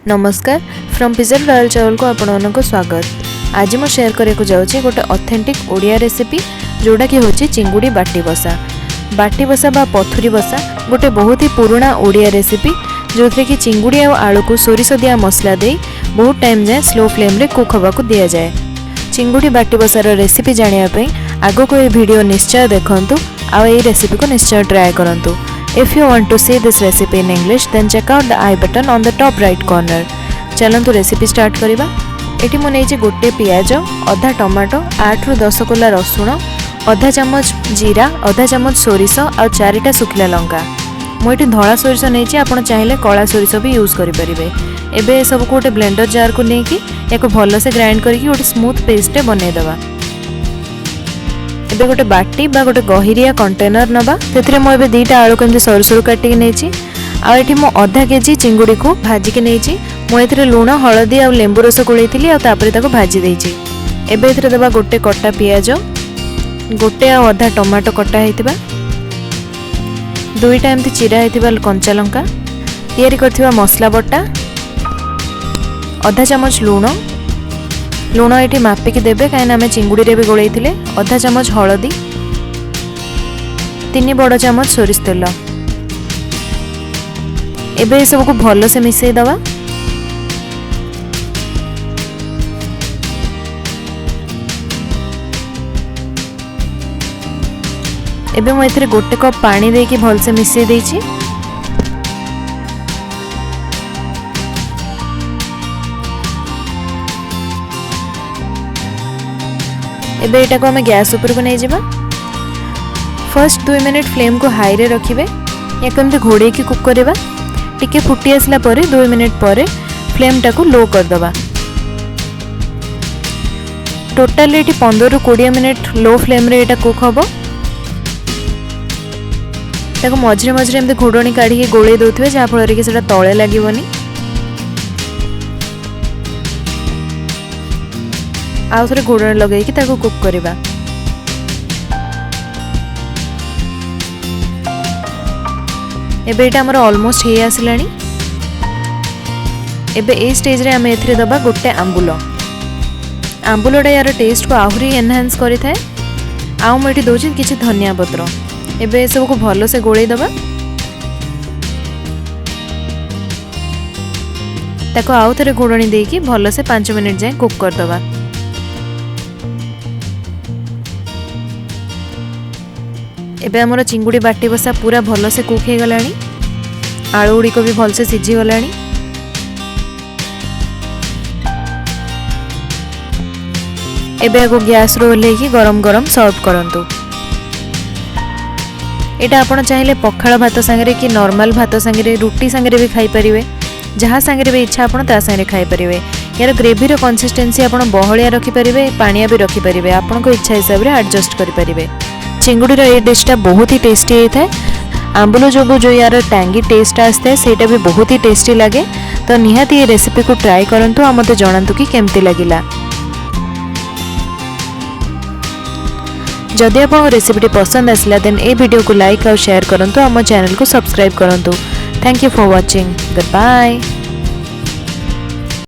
नमस्कार from pizza to दाल चावल को आपण को स्वागत। आज मैं शेयर करने को जाऊँगी गोटे ऑथेंटिक ओडिया रेसिपी जोड़ा कि होची चिंगुड़ी बाटी बसा। बाटी बसा बा पथुरी बसा गोटे बहुत ही पुराना ओडिया रेसिपी जो थे कि चिंगुड़ी और आलू को सोरिष दिया मसला दे बहुत टाइम जाए स्लो फ्लेम रे कुक होगा को दिया जाए। चिंगुड़ी बाटी बसार रेसिपी जानापी आग को ये वीडियो निश्चय देखंतु आ ये रेसिपी को निश्चय ट्राई करंतु। If you want to see this recipe in English, then check out the I button on the top right corner. चलंतु रेसिपी स्टार्ट करिबा। एटी मु नेइछि गोटे पियाज, आधा टमाटो, 8 रु 10 कोला रसुण, आधा चमच जीरा, आधा चमच सोरिष और 4टा सुखिला लंका। मु एटी धळा सोरिष नेइछि, आपण चाहिले कळा सोरिष भी यूज करि परिबे। एबे सब को गोटे ब्लेंडर जार को नेकी याको भलो से ग्राइंड करके गोटे स्मूथ पेस्ट बनै दबा। एबे गोटे बाटी बा गोटे गहिरिया कंटेनर नबा तेथरे मो एबे 2टा आलू केमति सरू सरू काटी के नेछि आ एठी मो आधा केजी चिंगुड़ी को भाजी के नेछि। मो एथरे लूण हळदी आ लेंबू रस गुळैथिली आ तापरे ताको भाजी देछि। एबे एथरे दबा गोटे कट्टा पियाज, गोटे आ आधा टमाटो कट्टा हेतिबा, 2टा एमति चिरा हेतिबा कंचा लंका, तयारी करथिबा मसला बटा, आधा चमच लूण ये मापिकी देवे कहीं आम चिंगुड़ी रे भी गोलई थिले, आधा चमच हलदी, 3 बड़ चमच सोरिष तेल। एबे सब को भलो से मिसई दवा। एबे मु एथरे गोटे कप पानी देके भल से मिसई देछि। एबे एटा को हमें गैस ऊपर को नहीं जावा। फर्स्ट 2 मिनट फ्लेम को हाई रे रखिबे या कमते घोड़े की कुक करबा। टिके फुटी आसला परे 2 मिनट परे फ्लेम टा को लो कर दबा। टोटल एटी 15 रु 20 मिनट लो फ्लेम रे एटा कुक हबो। ताको मझरे मझरे एमते घोड़णी काढी के गोळे दोथिबे जा फळ रे कि सेटा तळे लागिवनी। आउ थोड़े घोड़ण लगे कि ताको कुक करबा। एबे एटा हमर ऑलमोस्ट हे आसलानी। एबे ए स्टेज रे हमें एथरे दबा गोटे आंबुलोटा यार टेस्ट को आहुरी एनहांस करि थाए। आउ मेटी दोछि किछि धनिया पत्र। एबे सब को भलो से गोळै दबा। ताको आउ थोड़े घोड़णी देकी भलो से 5 मिनट जाए कुक कर दबा। एबे हमर चिंगुड़ी बाटी बसा पूरा भलो से कुक हे गलानी। आलू गुड़ी को भी भल से सिझी गलानी। एबे आगो गैस रो लेकी गरम गरम सर्व करंतु। एटा आपण चाहिले पखाळ भात संगे कि नॉर्मल भात संगे रोटी संगे भी खाई परिवे। जहाँ संगे भी इच्छा आपण ता संगे खाई परिवे। यार ग्रेवी रो कंसिस्टेंसी आपण बहलिया रखि परिवे, पानिया भी रखि परिवे। आपण को इच्छा हिसाब रे एडजस्ट करि परिवे। चिंगुड़ी ये डिशटा बहुत ही टेस्टी होता है। आंबुल जो यार टैंगी टेस्ट आसता है सेटा भी बहुत ही टेस्टी लगे। तो निहाती ये रेसिपी को ट्राई करंतु आ मते जणांतु कि केमती लागिला। जदि आपको रेसिपी पसंद आसला देन ए वीडियो को लाइक और शेयर करंतु। आम चैनल को सब्सक्राइब करंतु। Thank you for watching. Good bye.